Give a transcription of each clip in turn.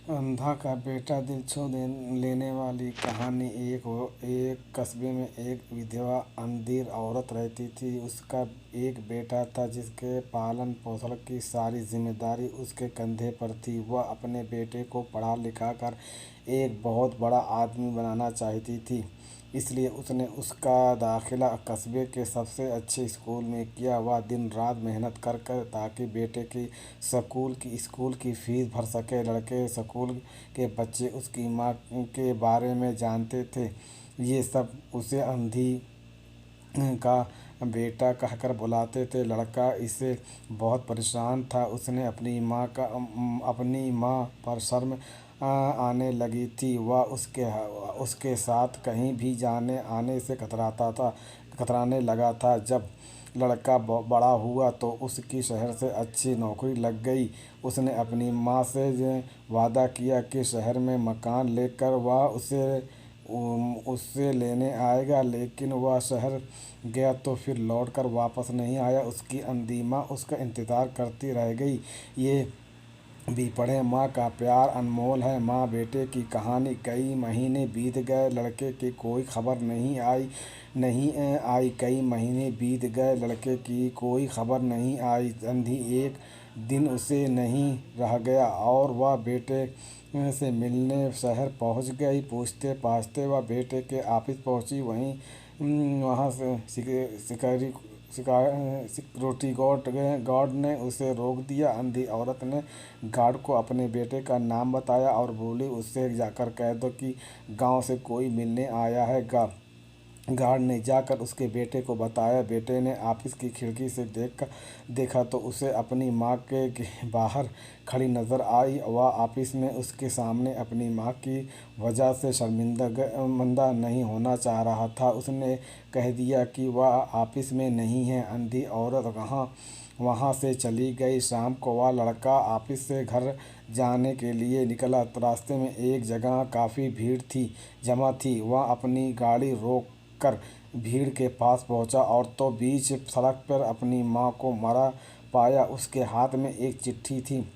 अंधा का बेटा दिल छू लेने वाली कहानी। एक कस्बे में एक विधवा अंधी औरत रहती थी। उसका एक बेटा था जिसके पालन पोषण की सारी जिम्मेदारी उसके कंधे पर थी। वह अपने बेटे को पढ़ा लिखा कर एक बहुत बड़ा आदमी बनाना चाहती थी, इसलिए उसने उसका दाखिला कस्बे के सबसे अच्छे स्कूल में किया। वह दिन रात मेहनत कर कर ताकि बेटे की स्कूल की फीस भर सके। लड़के स्कूल के बच्चे उसकी माँ के बारे में जानते थे। ये सब उसे अंधी का बेटा कहकर बुलाते थे। लड़का इससे बहुत परेशान था। उसने अपनी माँ पर शर्म आने लगी थी। वह उसके साथ कहीं भी जाने आने से कतराने लगा था। जब लड़का बड़ा हुआ तो उसकी शहर से अच्छी नौकरी लग गई। उसने अपनी माँ से वादा किया कि शहर में मकान लेकर वह उससे लेने आएगा, लेकिन वह शहर गया तो फिर लौटकर वापस नहीं आया। उसकी अंधी माँ उसका इंतज़ार करती रह गई। ये भी पढ़े, माँ का प्यार अनमोल है। माँ बेटे की कहानी। कई महीने बीत गए, लड़के की कोई खबर नहीं आई। कई महीने बीत गए, लड़के की कोई खबर नहीं आई। अंधी एक दिन उसे नहीं रह गया और वह बेटे से मिलने शहर पहुंच गई। पूछते पाछते वह बेटे के ऑफिस पहुंची। वहाँ से सिक्योरिटी गार्ड ने उसे रोक दिया। अंधी औरत ने गार्ड को अपने बेटे का नाम बताया और बोली, उससे जाकर कह दो कि गांव से कोई मिलने आया है। गार्ड ने जाकर उसके बेटे को बताया। बेटे ने ऑफिस की खिड़की से देखा तो उसे अपनी माँ के बाहर खड़ी नजर आई। वह ऑफिस में उसके सामने अपनी माँ की वजह से शर्मिंदा नहीं होना चाह रहा था। उसने कह दिया कि वह ऑफिस में नहीं है। अंधी औरत वहाँ से चली गई। शाम को वह लड़का ऑफिस से घर जाने के लिए निकला। रास्ते में एक जगह काफ़ी भीड़ जमा थी। वह अपनी गाड़ी रोक कर भीड़ के पास पहुंचा और तो बीच सड़क पर अपनी माँ को मरा पाया। उसके हाथ में एक चिट्ठी थी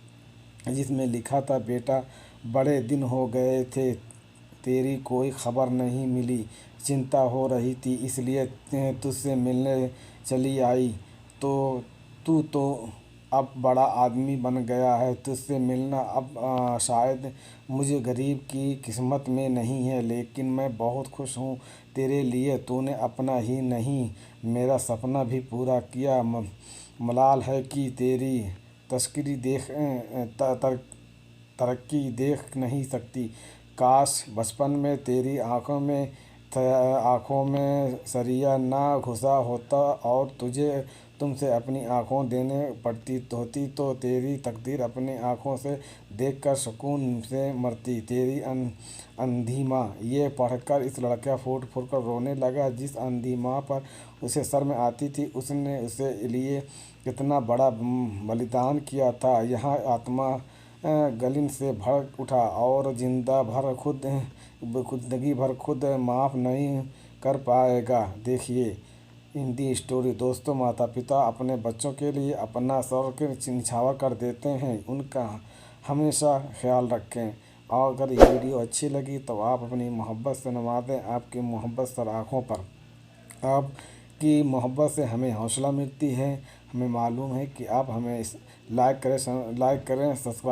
जिसमें लिखा था, बेटा बड़े दिन हो गए थे, तेरी कोई खबर नहीं मिली। चिंता हो रही थी, इसलिए तुझसे मिलने चली आई। तो तू तो अब बड़ा आदमी बन गया है, तुझसे मिलना अब शायद मुझे गरीब की किस्मत में नहीं है, लेकिन मैं बहुत खुश हूँ तेरे लिए। तूने अपना ही नहीं मेरा सपना भी पूरा किया। मलाल है कि तेरी तस्करी तरक्की देख नहीं सकती। काश बचपन में तेरी आँखों में सरिया ना घुसा होता और तुमसे अपनी आँखों देने पड़ती होती तो तेरी तकदीर अपनी आँखों से देखकर सुकून से मरती। तेरी अंधी माँ। ये पढ़कर इस लड़का फूट फूट कर रोने लगा। जिस अंधी माँ पर उसे शर्म आती थी, उसने उसे लिए कितना बड़ा बलिदान किया था। यहाँ आत्मा गलीन से भर उठा और जिंदगी भर खुद माफ़ नहीं कर पाएगा। देखिए हिंदी स्टोरी। दोस्तों, माता पिता अपने बच्चों के लिए अपना सर निछावर कर देते हैं, उनका हमेशा ख्याल रखें। और अगर ये वीडियो अच्छी लगी तो आप अपनी मोहब्बत से नवाज दें। आपकी मोहब्बत सर आँखों पर। आपकी मोहब्बत से हमें हौसला मिलती है। हमें मालूम है कि आप हमें लाइक करें, सब्सक्राइब